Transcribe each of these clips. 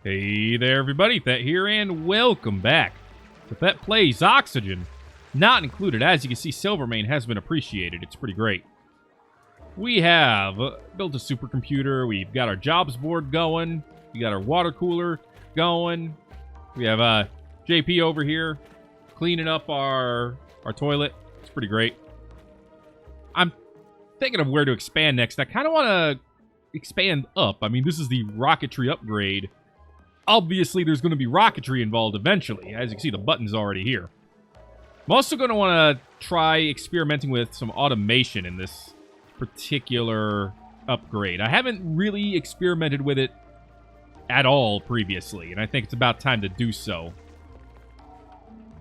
Hey there, everybody. Thet here, and welcome back to Thet Plays Oxygen. Not included. As you can see, Silvermane has been appreciated. It's pretty great. We have built a supercomputer. We've got our jobs board going. We got our water cooler going. We have JP over here cleaning up our toilet. It's pretty great. I'm thinking of where to expand next. I kind of want to expand up. I mean, this is the Rocketry Upgrade. Obviously, there's going to be rocketry involved eventually. As you can see, the button's already here. I'm also going to want to try experimenting with some automation in this particular upgrade. I haven't really experimented with it at all previously, and I think it's about time to do so.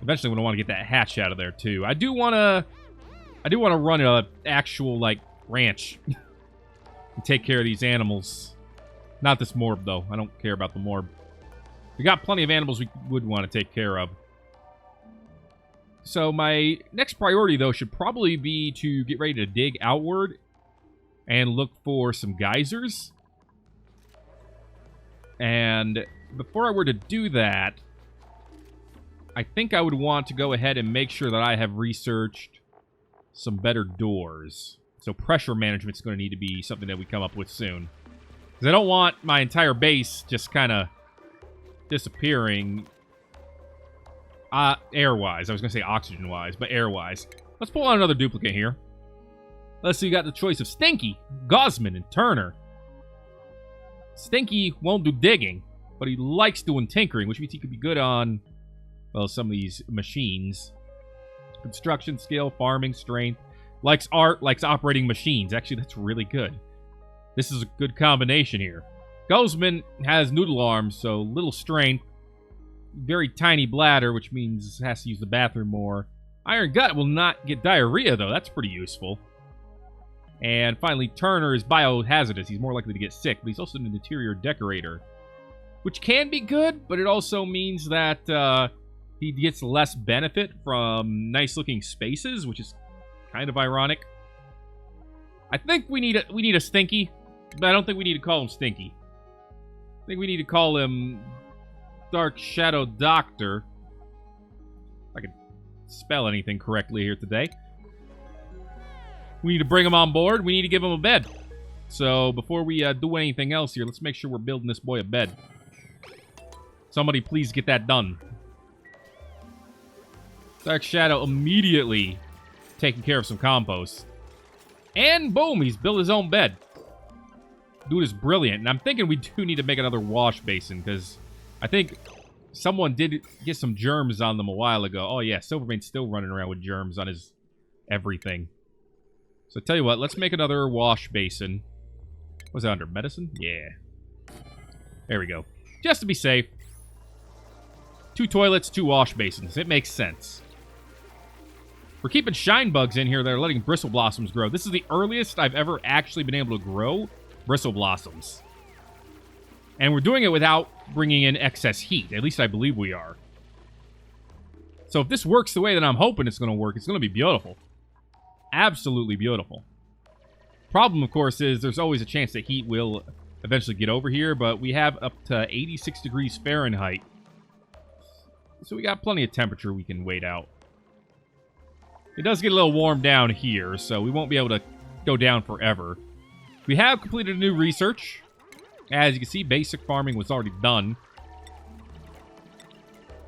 Eventually, I'm going to want to get that hatch out of there, too. I do want to run an actual, like, ranch and take care of these animals. Not this morb, though. I don't care about the morb. We got plenty of animals we would want to take care of. So my next priority, though, should probably be to get ready to dig outward and look for some geysers. And before I were to do that, I think I would want to go ahead and make sure that I have researched some better doors. So pressure management is going to need to be something that we come up with soon. Because I don't want my entire base just kind of disappearing air-wise. I was going to say oxygen-wise, but air-wise. Let's pull out another duplicate here. Let's see, you got the choice of Stinky, Gosman, and Turner. Stinky won't do digging, but he likes doing tinkering, which means he could be good on, well, some of these machines. Construction skill, farming, strength. Likes art, likes operating machines. Actually, that's really good. This is a good combination here. Gosman has noodle arms, so little strength. Very tiny bladder, which means has to use the bathroom more. Iron Gut will not get diarrhea, though. That's pretty useful. And finally, Turner is biohazardous. He's more likely to get sick, but he's also an interior decorator. Which can be good, but it also means that he gets less benefit from nice-looking spaces, which is kind of ironic. I think we need a Stinky, but I don't think we need to call him Stinky. I think we need to call him Dark Shadow Doctor. If I could spell anything correctly here today. We need to bring him on board. We need to give him a bed. So before we do anything else here, let's make sure we're building this boy a bed. Somebody please get that done. Dark Shadow immediately taking care of some compost. And boom, he's built his own bed. Dude is brilliant. And I'm thinking we do need to make another wash basin, because I think someone did get some germs on them a while ago. Oh yeah, Silvermane's still running around with germs on his everything. So tell you what, let's make another wash basin. Was that under medicine? Yeah. There we go. Just to be safe. 2 toilets, 2 wash basins. It makes sense. We're keeping shine bugs in here that are letting bristle blossoms grow. This is the earliest I've ever actually been able to grow bristle blossoms. And we're doing it without bringing in excess heat. At least I believe we are. So if this works the way that I'm hoping it's going to work, it's going to be beautiful. Absolutely beautiful. Problem, of course, is there's always a chance that heat will eventually get over here, but we have up to 86 degrees Fahrenheit. So we got plenty of temperature we can wait out. It does get a little warm down here, so we won't be able to go down forever. We have completed a new research. As you can see, basic farming was already done.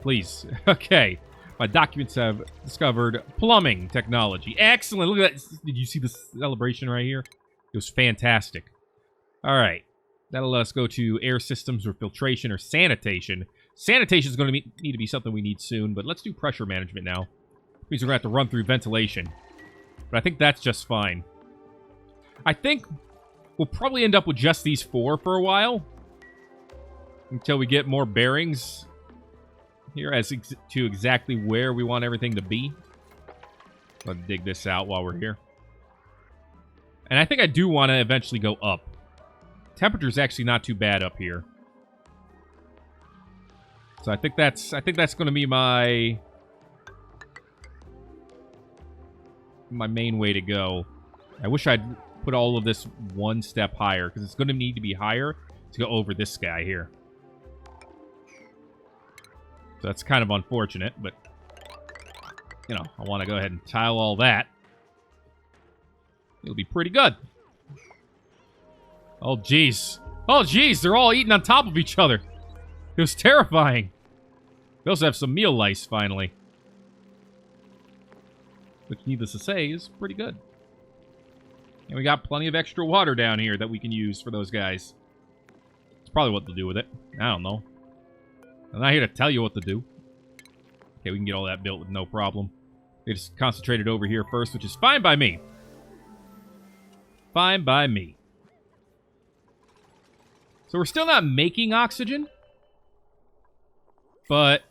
Please. Okay. My documents have discovered plumbing technology. Excellent. Look at that. Did you see the celebration right here? It was fantastic. All right. That'll let us go to air systems or filtration or sanitation. Sanitation is going to need to be something we need soon, but let's do pressure management now. It means we're going to have to run through ventilation. But I think that's just fine. I think we'll probably end up with just these 4 for a while. Until we get more bearings here as to exactly where we want everything to be. Let's dig this out while we're here. And I think I do want to eventually go up. Temperature's actually not too bad up here. So I think that's going to be my main way to go. I wish I'd put all of this one step higher, because it's going to need to be higher to go over this guy here. So that's kind of unfortunate, but, you know, I want to go ahead and tile all that. It'll be pretty good. Oh, jeez. Oh, jeez, they're all eating on top of each other. It was terrifying. We also have some meal lice, finally. Which, needless to say, is pretty good. And we got plenty of extra water down here that we can use for those guys. That's probably what they'll do with it. I don't know. I'm not here to tell you what to do. Okay, we can get all that built with no problem. They just concentrated over here first, which is fine by me. Fine by me. So we're still not making oxygen. But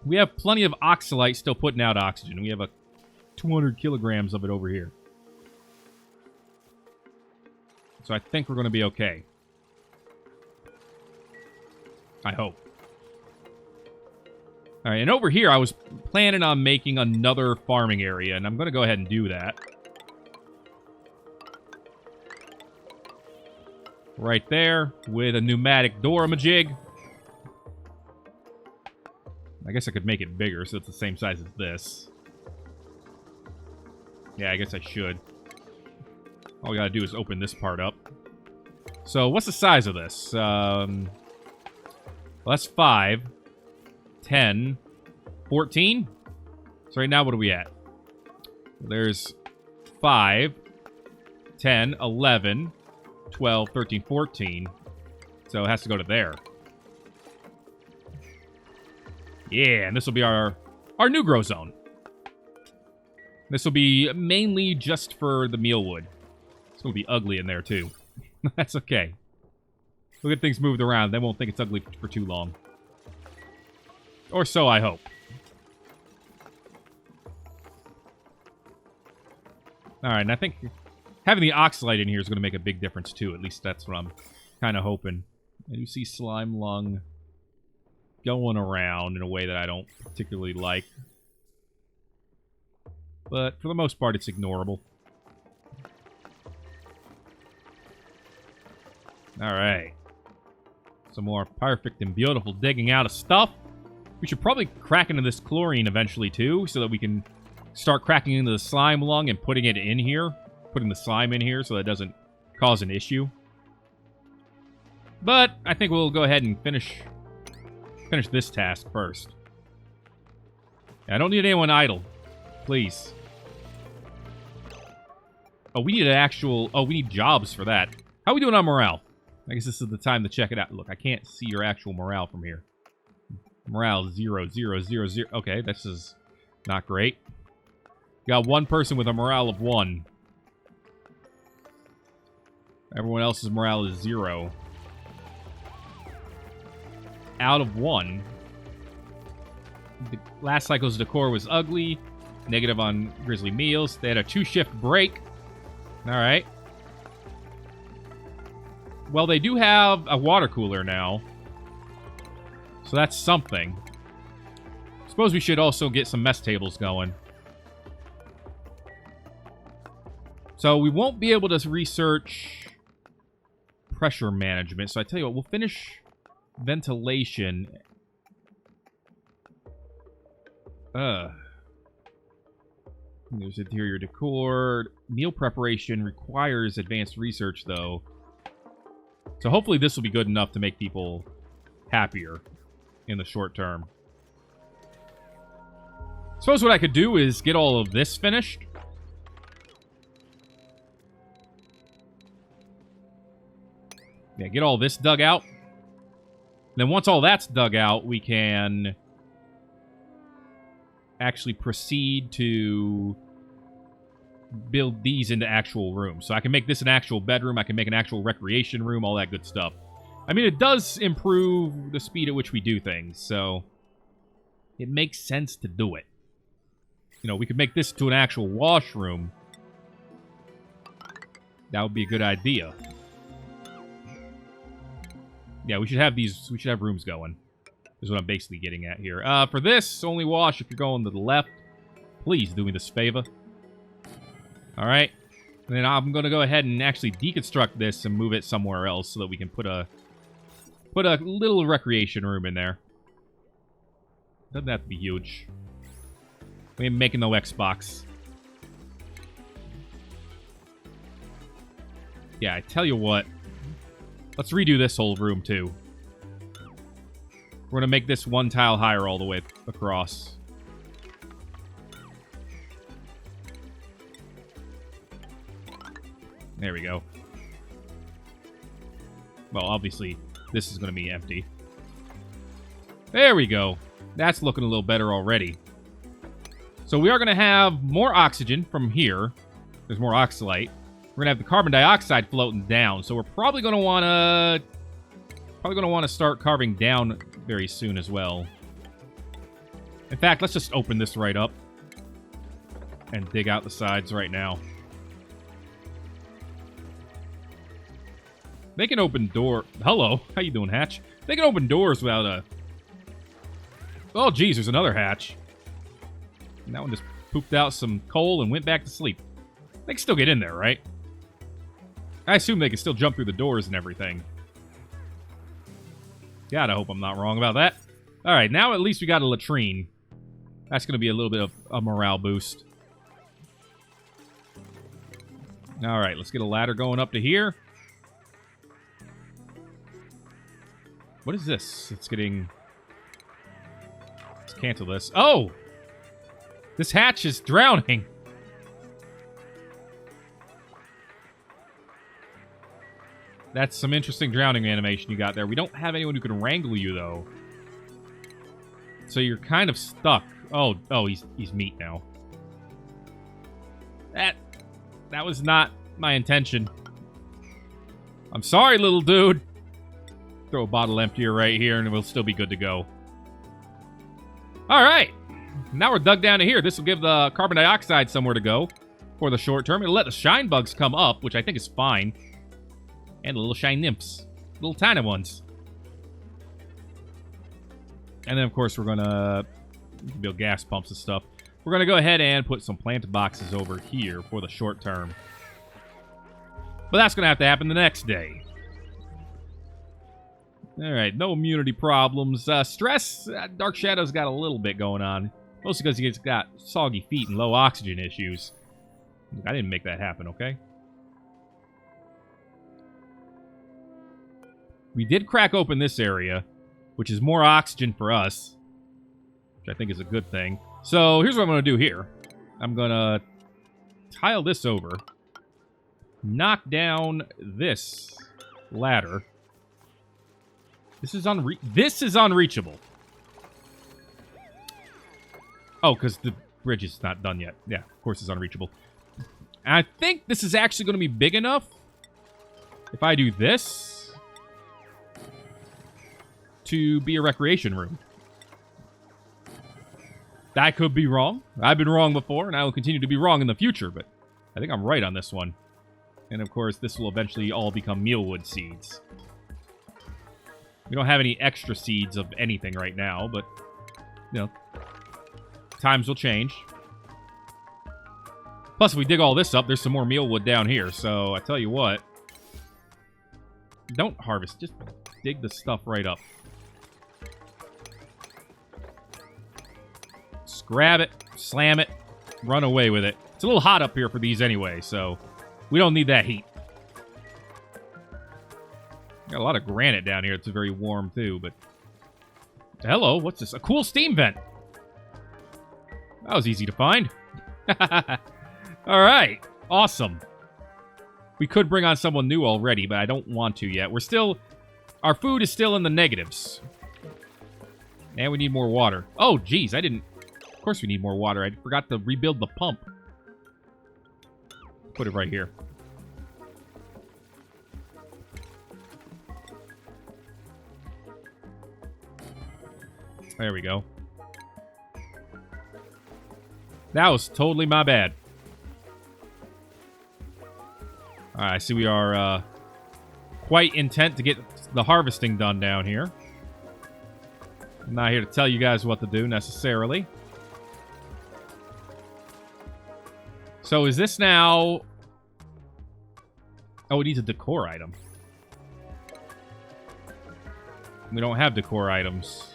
we have plenty of oxalite still putting out oxygen. We have a 200 kilograms of it over here. So I think we're going to be okay. I hope. Alright, and over here I was planning on making another farming area, and I'm going to go ahead and do that. Right there, with a pneumatic door-a-majig. I guess I could make it bigger, so it's the same size as this. Yeah, I guess I should. All we gotta do is open this part up. So, what's the size of this? Well, that's 5, 10, 14. So right now, what are we at? There's 5, 10, 11, 12, 13, 14. So it has to go to there. Yeah, and this will be our new grow zone. This will be mainly just for the mealwood. It's going to be ugly in there, too. That's okay. We'll get things moved around. They won't think it's ugly for too long. Or so I hope. Alright, and I think having the oxalite in here is going to make a big difference, too. At least that's what I'm kind of hoping. And you see slime lung going around in a way that I don't particularly like. But for the most part, it's ignorable. Alright. Some more perfect and beautiful digging out of stuff. We should probably crack into this chlorine eventually, too, so that we can start cracking into the slime lung and putting it in here. Putting the slime in here so that it doesn't cause an issue. But I think we'll go ahead and finish this task first. I don't need anyone idle. Please. Oh, we need an actual... Oh, we need jobs for that. How are we doing on morale? I guess this is the time to check it out. Look, I can't see your actual morale from here. Morale 0, 0, 0, 0. Okay, this is not great. Got one person with a morale of 1. Everyone else's morale is 0. Out of 1. The last cycle's decor was ugly. Negative on Grizzly Meals. They had a 2-shift break. Alright. Well, they do have a water cooler now. So that's something. Suppose we should also get some mess tables going. So we won't be able to research pressure management. So I tell you what, we'll finish ventilation. There's interior decor. Meal preparation requires advanced research, though. So hopefully this will be good enough to make people happier in the short term. Suppose what I could do is get all of this finished. Yeah, get all this dug out. Then once all that's dug out, we can actually proceed to build these into actual rooms. So I can make this an actual bedroom. I can make an actual recreation room, all that good stuff. I mean, it does improve the speed at which we do things, so it makes sense to do it. You know, we could make this to an actual washroom. That would be a good idea. Yeah, we should have these. We should have rooms going. Is what I'm basically getting at here. For this, only wash if you're going to the left. Please do me this favor. Alright. And then I'm going to go ahead and actually deconstruct this and move it somewhere else so that we can put a little recreation room in there. Doesn't have to be huge. We ain't making no Xbox. Yeah, I tell you what. Let's redo this whole room, too. We're going to make this one tile higher all the way across. There we go. Well, obviously, this is going to be empty. There we go. That's looking a little better already. So we are going to have more oxygen from here. There's more oxalite. We're going to have the carbon dioxide floating down. So we're probably going to want to start carving down very soon as well. In fact, let's just open this right up and dig out the sides right now. They can open door. Hello, how you doing, Hatch? They can open doors without a... Oh, geez, there's another hatch. And that one just pooped out some coal and went back to sleep. They can still get in there, right? I assume they can still jump through the doors and everything. God, I hope I'm not wrong about that. All right, now at least we got a latrine. That's going to be a little bit of a morale boost. All right, let's get a ladder going up to here. What is this? It's getting... Let's cancel this. Oh! This hatch is drowning. That's some interesting drowning animation you got there. We don't have anyone who can wrangle you, though. So you're kind of stuck. Oh, he's meat now. That was not my intention. I'm sorry, little dude. Throw a bottle emptier right here, and we'll still be good to go. All right. Now we're dug down to here. This will give the carbon dioxide somewhere to go for the short term. It'll let the shine bugs come up, which I think is fine. And the little shine nymphs. Little tiny ones. And then, of course, we're going to build gas pumps and stuff. We're going to go ahead and put some plant boxes over here for the short term. But that's going to have to happen the next day. All right, no immunity problems. Stress, Dark Shadow's got a little bit going on. Mostly because he's got soggy feet and low oxygen issues. I didn't make that happen, okay? We did crack open this area, which is more oxygen for us, which I think is a good thing. So here's what I'm going to do here. I'm going to tile this over, knock down this ladder. This is unreachable. Oh, because the bridge is not done yet. Yeah, of course it's unreachable. I think this is actually going to be big enough if I do this to be a recreation room. I could be wrong. I've been wrong before, and I will continue to be wrong in the future, but I think I'm right on this one. And, of course, this will eventually all become mealwood seeds. We don't have any extra seeds of anything right now, but, you know, times will change. Plus, if we dig all this up, there's some more mealwood down here, so I tell you what. Don't harvest, just dig the stuff right up. Just grab it, slam it, run away with it. It's a little hot up here for these anyway, so we don't need that heat. Got a lot of granite down here. It's very warm, too, but... Hello, what's this? A cool steam vent. That was easy to find. Alright, awesome. We could bring on someone new already, but I don't want to yet. We're still... Our food is still in the negatives. And we need more water. Oh, geez, I didn't... Of course we need more water. I forgot to rebuild the pump. Put it right here. There we go. That was totally my bad. Alright, I see we are quite intent to get the harvesting done down here. I'm not here to tell you guys what to do, necessarily. So is this now... Oh, it needs a decor item. We don't have decor items.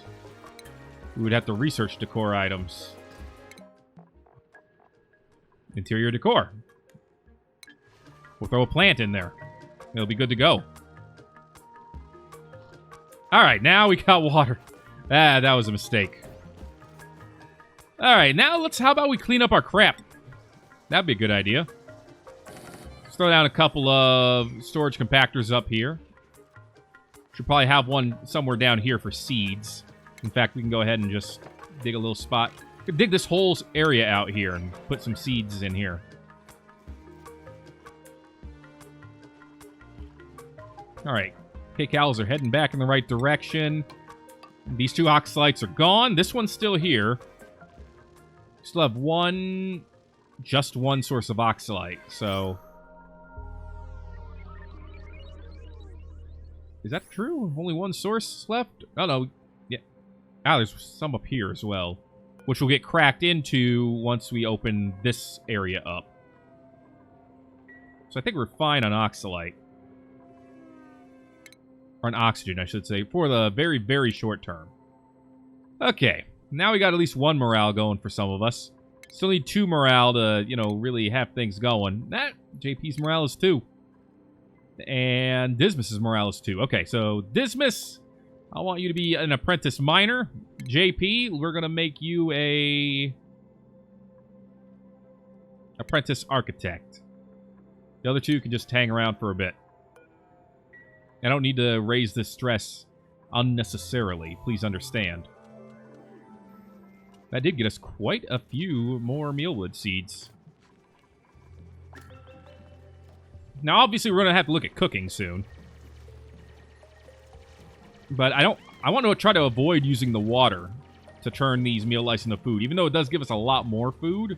We would have to research decor items. Interior decor. We'll throw a plant in there. It'll be good to go. Alright, now we got water. Ah, that was a mistake. Alright, now how about we clean up our crap? That'd be a good idea. Let's throw down a couple of storage compactors up here. Should probably have one somewhere down here for seeds. In fact, we can go ahead and just dig a little spot. We could dig this whole area out here and put some seeds in here. Alright. K-Cows are heading back in the right direction. These two oxalites are gone. This one's still here. Still have just one source of oxalite, so... Is that true? Only one source left? Oh, no. Yeah. Ah, there's some up here as well, which will get cracked into once we open this area up. So I think we're fine on oxalite. Or on oxygen, I should say, for the very, very short term. Okay. Now we got at least one morale going for some of us. Still need 2 morale to, you know, really have things going. JP's morale is 2. And Dismas's morale is 2. Okay, so Dismas, I want you to be an apprentice miner. JP, we're going to make you a apprentice architect. The other 2 can just hang around for a bit. I don't need to raise this stress unnecessarily. Please understand. That did get us quite a few more mealwood seeds. Now, obviously, we're going to have to look at cooking soon. But I want to try to avoid using the water to turn these meal lice into food. Even though it does give us a lot more food,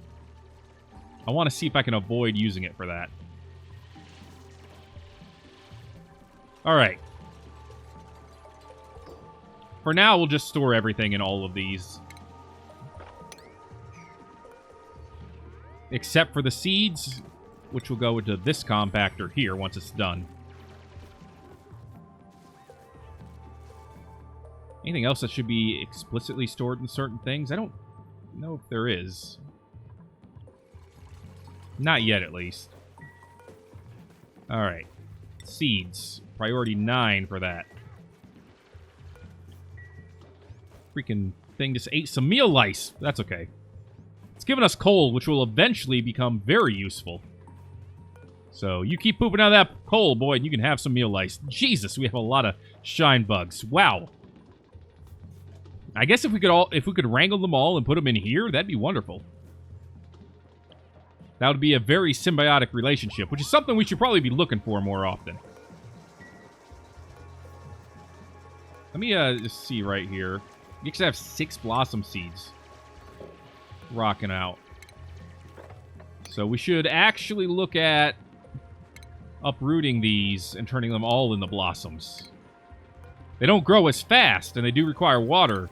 I want to see if I can avoid using it for that. Alright. For now, we'll just store everything in all of these. Except for the seeds, which will go into this compactor here once it's done. Anything else that should be explicitly stored in certain things? I don't know if there is. Not yet, at least. Alright. Seeds. Priority 9 for that. Freaking thing just ate some meal lice. That's okay. It's given us coal, which will eventually become very useful. So, you keep pooping out of that coal, boy, and you can have some meal lice. Jesus, we have a lot of shine bugs. Wow. I guess if we could wrangle them all and put them in here, that'd be wonderful. That would be a very symbiotic relationship, which is something we should probably be looking for more often. Let me just see right here. We actually have 6 blossom seeds rocking out. So we should actually look at uprooting these and turning them all into blossoms. They don't grow as fast, and they do require water.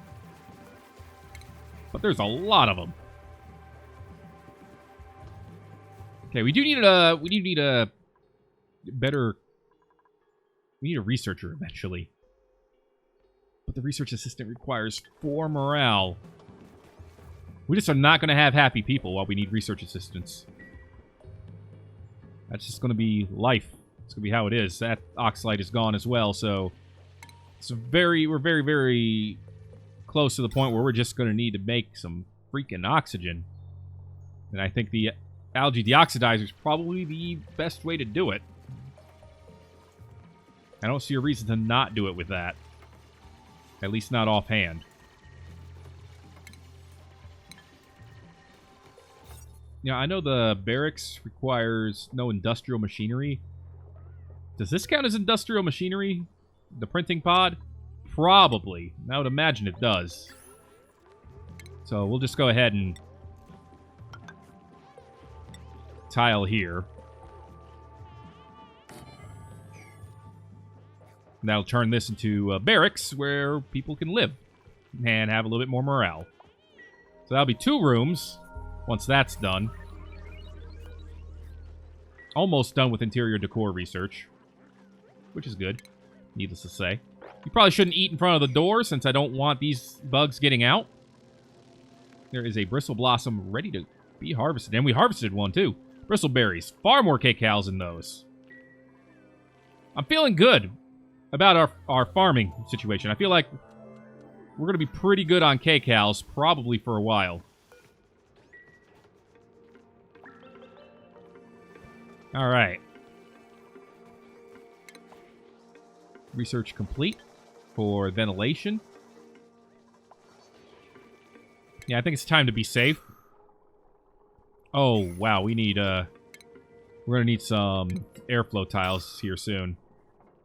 But there's a lot of them. Okay, we need a researcher eventually. But the research assistant requires 4 morale. We just are not going to have happy people while we need research assistants. That's just going to be life. It's going to be how it is. That oxalite is gone as well, so we're very, very close to the point where we're just going to need to make some freaking oxygen. And I think the algae deoxidizer is probably the best way to do it. I don't see a reason to not do it with that. At least not offhand. Yeah, I know the barracks requires no industrial machinery. Does this count as industrial machinery? The printing pod? Probably. I would imagine it does. So we'll just go ahead and tile here. And that'll turn this into barracks where people can live and have a little bit more morale. So that'll be 2 rooms once that's done. Almost done with interior decor research, which is good, needless to say. You probably shouldn't eat in front of the door since I don't want these bugs getting out. There is a bristle blossom ready to be harvested. And we harvested one, too. Bristleberries. Far more cacao than those. I'm feeling good about our farming situation. I feel like we're going to be pretty good on cacaos, probably for a while. All right. Research complete for ventilation. Yeah, I think it's time to be safe. Oh, wow, we need, we're gonna need some airflow tiles here soon.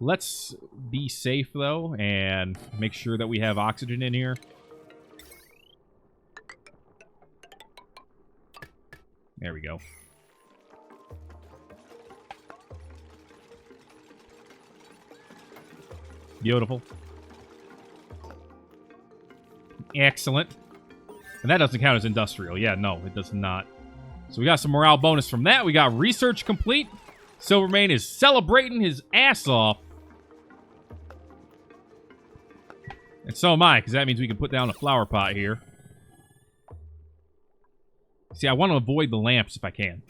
Let's be safe, though, and make sure that we have oxygen in here. There we go. Beautiful. Excellent. And that doesn't count as industrial. Yeah, no, it does not. So we got some morale bonus from that. We got research complete. Silvermane is celebrating his ass off. And so am I, because that means we can put down a flower pot here. See, I want to avoid the lamps if I can.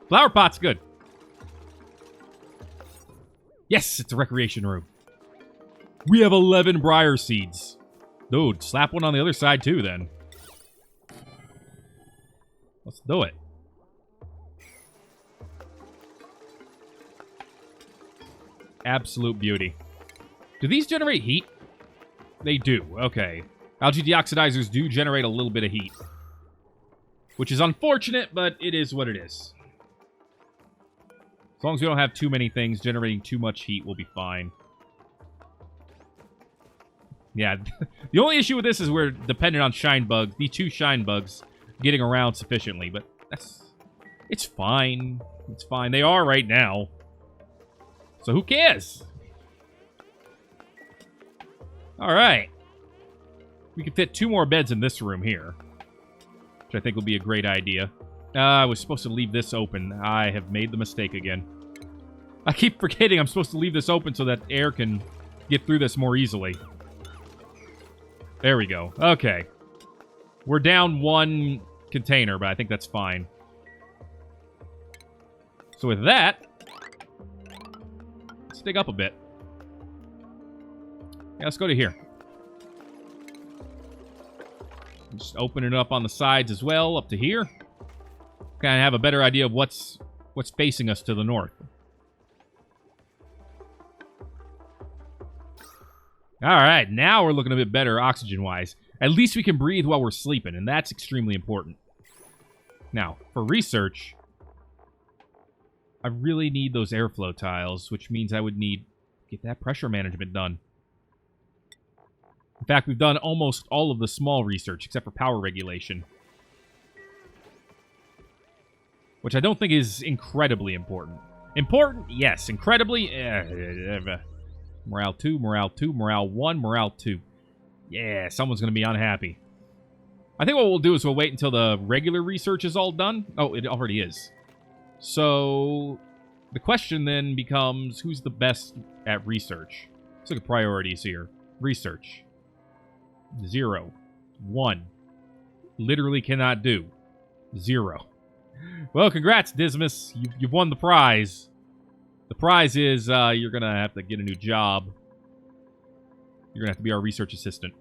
Flower pot's good. Yes, it's a recreation room. We have 11 briar seeds. Dude, slap one on the other side too, then. Let's do it. Absolute beauty. Do these generate heat? They do. Okay. Algae deoxidizers do generate a little bit of heat. Which is unfortunate, but it is what it is. As long as we don't have too many things generating too much heat, we'll be fine. Yeah, the only issue with this is we're dependent on shine bugs. These 2 shine bugs getting around sufficiently, but it's fine. It's fine. They are right now. So who cares? All right. We can fit 2 more beds in this room here, which I think will be a great idea. I was supposed to leave this open. I have made the mistake again. I keep forgetting I'm supposed to leave this open so that air can get through this more easily. There we go. Okay. We're down 1 container, but I think that's fine. So with that, let's dig up a bit. Yeah, let's go to here. Just open it up on the sides as well, up to here. Kind of have a better idea of what's facing us to the north. All right, now we're looking a bit better oxygen-wise. At least we can breathe while we're sleeping, and that's extremely important. Now, for research, I really need those airflow tiles, which means I would need to get that pressure management done. In fact, we've done almost all of the small research, except for power regulation. Which I don't think is incredibly important. Important? Yes. Incredibly? Morale 2, morale 2, morale 1, morale 2. Yeah, someone's going to be unhappy. I think what we'll do is we'll wait until the regular research is all done. Oh, it already is. So, the question then becomes, who's the best at research? Let's look at priorities here. Research. 0. 1. Literally cannot do. 0. Well, congrats, Dismas. You've won the prize. The prize is you're going to have to get a new job. You're going to have to be our research assistant.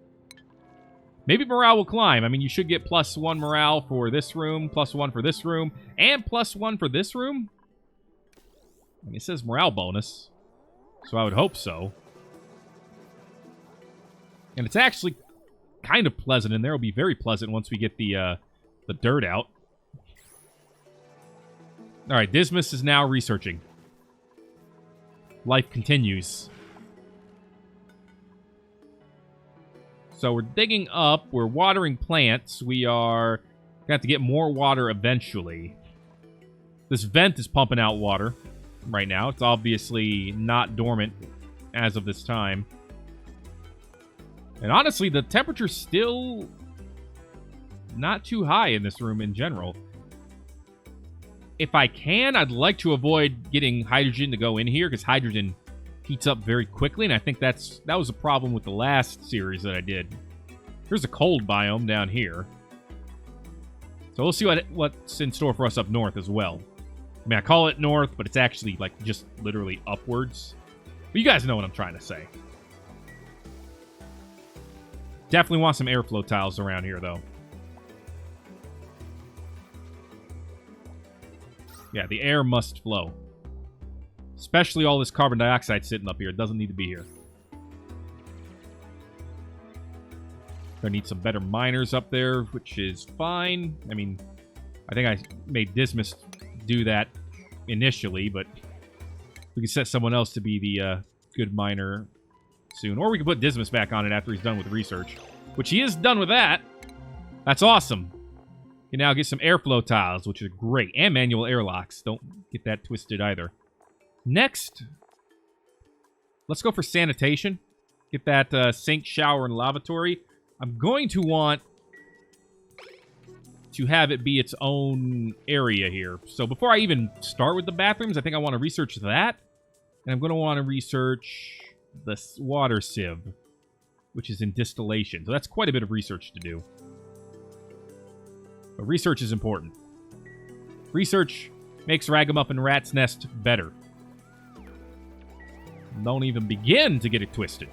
Maybe morale will climb. I mean, you should get +1 morale for this room, +1 for this room, and +1 for this room. I mean, it says morale bonus, so I would hope so. And it's actually kind of pleasant in there. It'll be very pleasant once we get the dirt out. All right, Dismas is now researching. Life continues. So we're digging up. We're watering plants. We are going to have to get more water eventually. This vent is pumping out water right now. It's obviously not dormant as of this time. And honestly, the temperature's still not too high in this room in general. If I can, I'd like to avoid getting hydrogen to go in here, because hydrogen heats up very quickly, and I think that was a problem with the last series that I did. There's a cold biome down here. So we'll see what's in store for us up north as well. I mean, I call it north, but it's actually, like, just literally upwards. But you guys know what I'm trying to say. Definitely want some airflow tiles around here, though. Yeah, the air must flow. Especially all this carbon dioxide sitting up here. It doesn't need to be here. Gonna need some better miners up there, which is fine. I mean, I think I made Dismas do that initially, but we can set someone else to be the good miner soon. Or we can put Dismas back on it after he's done with research, which he is done with that. That's awesome. You can now get some airflow tiles, which is great, and manual airlocks. Don't get that twisted either. Next, let's go for sanitation. Get that sink, shower, and lavatory. I'm going to want to have it be its own area here. So before I even start with the bathrooms, I think I want to research that. And I'm going to want to research the water sieve, which is in distillation. So that's quite a bit of research to do. But research is important. Research makes Ragamuffin Rat's Nest better. Don't even begin to get it twisted.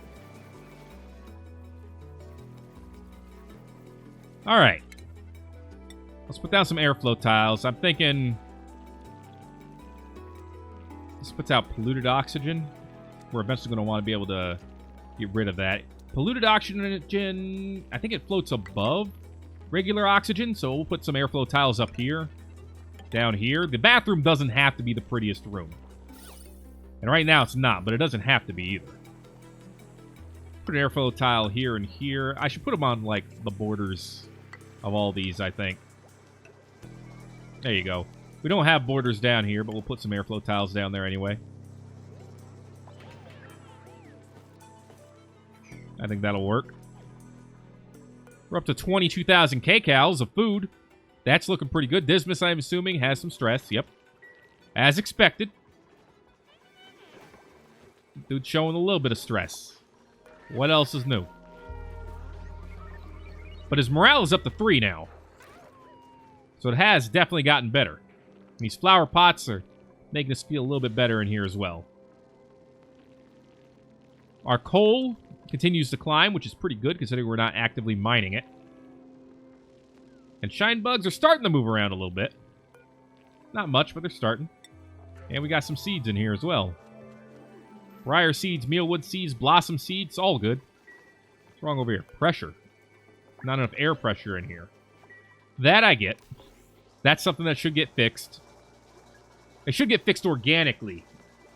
Alright. Let's put down some airflow tiles. I'm thinking this puts out polluted oxygen. We're eventually going to want to be able to get rid of that. Polluted oxygen, I think it floats above regular oxygen, so we'll put some airflow tiles up here, down here. The bathroom doesn't have to be the prettiest room. And right now it's not, but it doesn't have to be either. Put an airflow tile here and here. I should put them on, like, the borders of all these, I think. There you go. We don't have borders down here, but we'll put some airflow tiles down there anyway. I think that'll work. We're up to 22,000 kcals of food. That's looking pretty good. Dismas, I'm assuming, has some stress. Yep. As expected. Dude's showing a little bit of stress. What else is new? But his morale is up to 3 now. So it has definitely gotten better. And these flower pots are making us feel a little bit better in here as well. Our coal continues to climb, which is pretty good considering we're not actively mining it. And shine bugs are starting to move around a little bit. Not much, but they're starting. And we got some seeds in here as well. Briar seeds, mealwood seeds, blossom seeds, all good. What's wrong over here? Pressure. Not enough air pressure in here. That I get. That's something that should get fixed. It should get fixed organically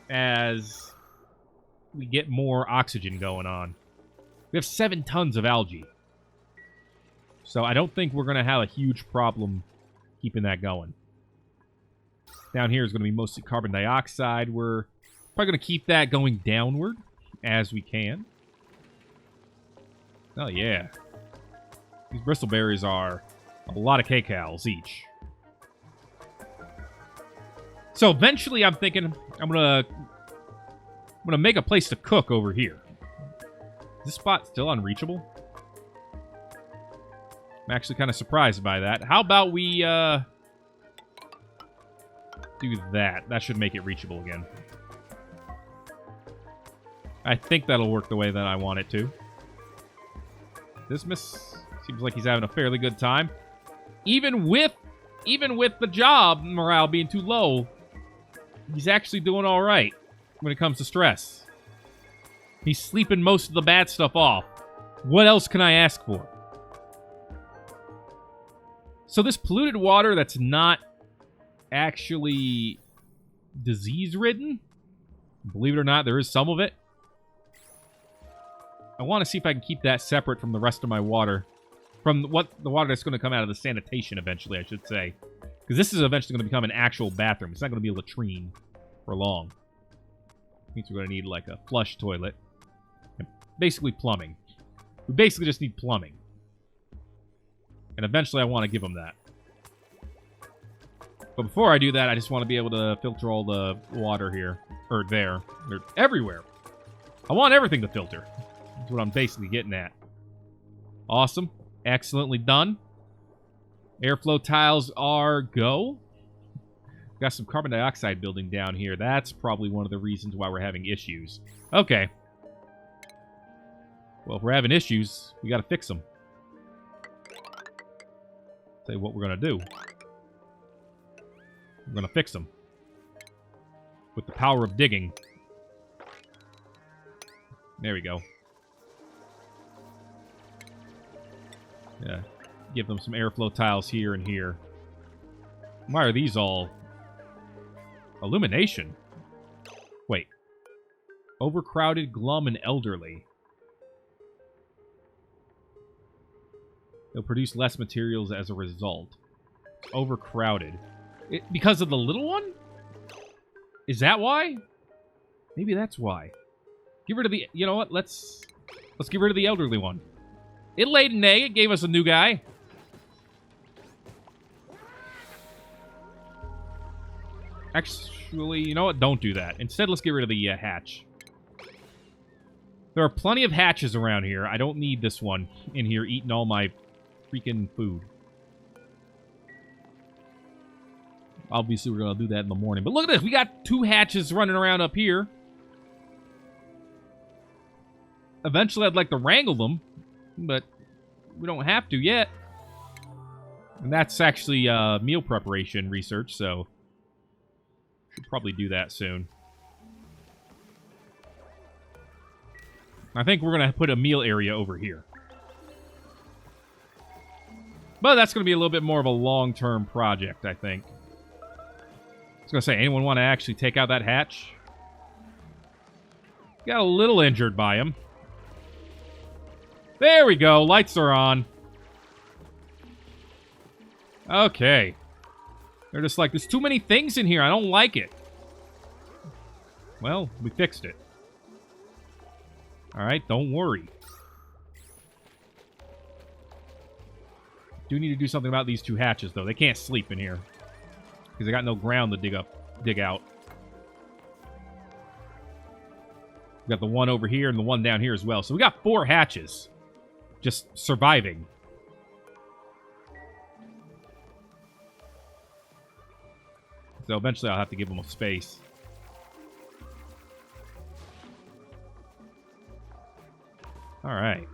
as we get more oxygen going on. We have 7 tons of algae. So I don't think we're going to have a huge problem keeping that going. Down here is going to be mostly carbon dioxide. We're probably going to keep that going downward as we can. Oh, yeah. These bristleberries are a lot of kcals each. So eventually I'm thinking I'm going to make a place to cook over here. Is this spot still unreachable? I'm actually kind of surprised by that. How about we do that? That should make it reachable again. I think that'll work the way that I want it to. Dismas seems like he's having a fairly good time. Even with the job morale being too low, he's actually doing all right when it comes to stress. He's sleeping most of the bad stuff off. What else can I ask for? So this polluted water that's not actually disease-ridden, believe it or not, there is some of it. I want to see if I can keep that separate from the rest of my water. From the water that's going to come out of the sanitation eventually, I should say. Because this is eventually going to become an actual bathroom. It's not going to be a latrine for long. Means we're going to need like a flush toilet. And basically plumbing. We basically just need plumbing. And eventually I want to give them that. But before I do that, I just want to be able to filter all the water here. Or there. They're everywhere. I want everything to filter. That's what I'm basically getting at. Awesome. Excellently done. Airflow tiles are go. Got some carbon dioxide building down here. That's probably one of the reasons why we're having issues. Okay. Well, if we're having issues, we got to fix them. Tell you what we're going to do. We're going to fix them. With the power of digging. There we go. Yeah. Give them some airflow tiles here and here. Why are these all... Illumination? Wait. Overcrowded, glum, and elderly. They'll produce less materials as a result. Overcrowded. Because of the little one? Is that why? Maybe that's why. Get rid of the... You know what? Let's get rid of the elderly one. It laid an egg. It gave us a new guy. Actually, you know what? Don't do that. Instead, let's get rid of the hatch. There are plenty of hatches around here. I don't need this one in here eating all my freaking food. Obviously, we're going to do that in the morning. But look at this. We got 2 hatches running around up here. Eventually, I'd like to wrangle them. But we don't have to yet. And that's actually meal preparation research, so... Should probably do that soon. I think we're going to put a meal area over here. But that's going to be a little bit more of a long-term project, I think. I was going to say, anyone want to actually take out that hatch? Got a little injured by him. There we go. Lights are on. Okay. They're just like, there's too many things in here. I don't like it. Well, we fixed it. Alright, don't worry. Do need to do something about these 2 hatches, though. They can't sleep in here. Because they got no ground to dig out. We got the one over here and the one down here as well. So we got 4 hatches. Just surviving. So eventually I'll have to give them a space. Alright.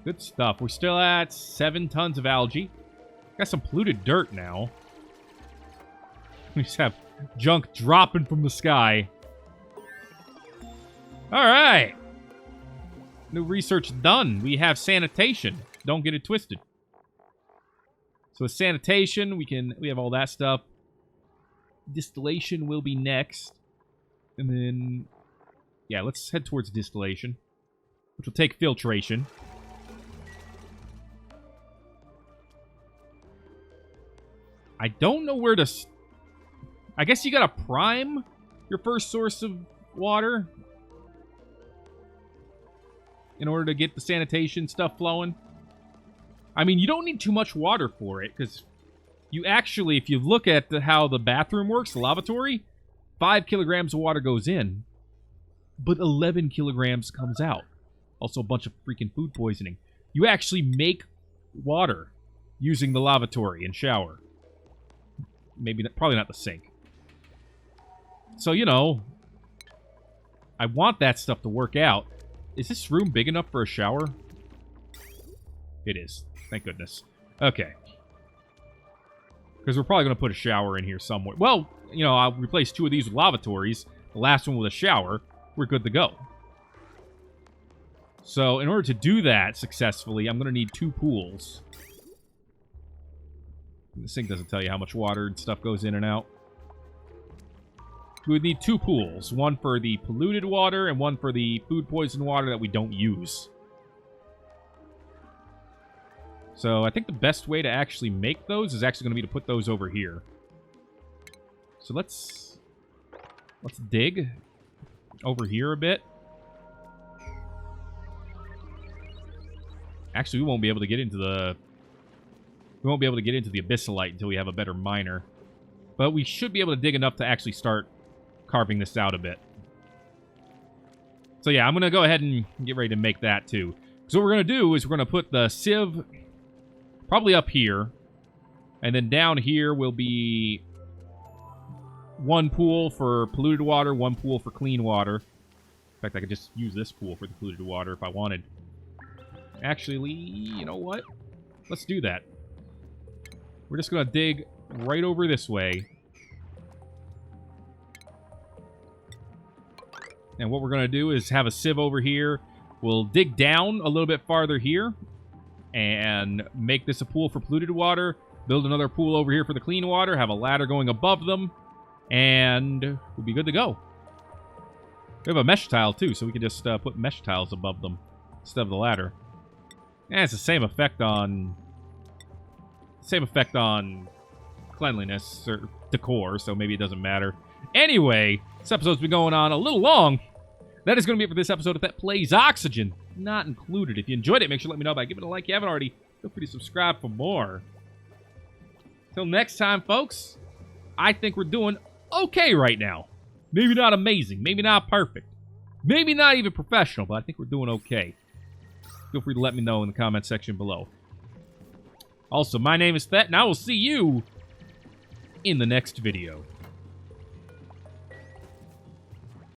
Good stuff. We're still at 7 tons of algae. Got some polluted dirt now. We just have junk dropping from the sky. Alright. New research done. We have sanitation. Don't get it twisted. So with sanitation, we have all that stuff. Distillation will be next. And then, yeah, let's head towards distillation, which will take filtration. I don't know where to... I guess you gotta prime your first source of water in order to get the sanitation stuff flowing. I mean, you don't need too much water for it, because you actually, if you look at how the bathroom works, the lavatory, 5 kilograms of water goes in, but 11 kilograms comes out. Also a bunch of freaking food poisoning. You actually make water using the lavatory and shower. Maybe not, probably not the sink. So, you know, I want that stuff to work out. Is this room big enough for a shower? It is. Thank goodness. Okay. Because we're probably going to put a shower in here somewhere. Well, you know, I'll replace 2 of these with lavatories. The last one with a shower. We're good to go. So, in order to do that successfully, I'm going to need 2 pools. The sink doesn't tell you how much water and stuff goes in and out. We would need 2 pools. One for the polluted water and one for the food poison water that we don't use. So I think the best way to actually make those is actually going to be to put those over here. So let's dig over here a bit. Actually, we won't be able to get into the abyssalite until we have a better miner. But we should be able to dig enough to actually start carving this out a bit. So yeah, I'm going to go ahead and get ready to make that too. So what we're going to do is we're going to put the sieve probably up here. And then down here will be one pool for polluted water, one pool for clean water. In fact, I could just use this pool for the polluted water if I wanted. Actually, you know what? Let's do that. We're just going to dig right over this way. And what we're going to do is have a sieve over here. We'll dig down a little bit farther here and make this a pool for polluted water. Build another pool over here for the clean water. Have a ladder going above them. And we'll be good to go. We have a mesh tile, too, so we can just put mesh tiles above them instead of the ladder. And it's the same effect on... cleanliness or decor, so maybe it doesn't matter. Anyway, this episode's been going on a little long. That is going to be it for this episode of Thet Plays Oxygen. Not included. If you enjoyed it, make sure to let me know by giving it a like. If you haven't already, feel free to subscribe for more. Till next time, folks, I think we're doing okay right now. Maybe not amazing. Maybe not perfect. Maybe not even professional, but I think we're doing okay. Feel free to let me know in the comment section below. Also, my name is Thet, and I will see you in the next video.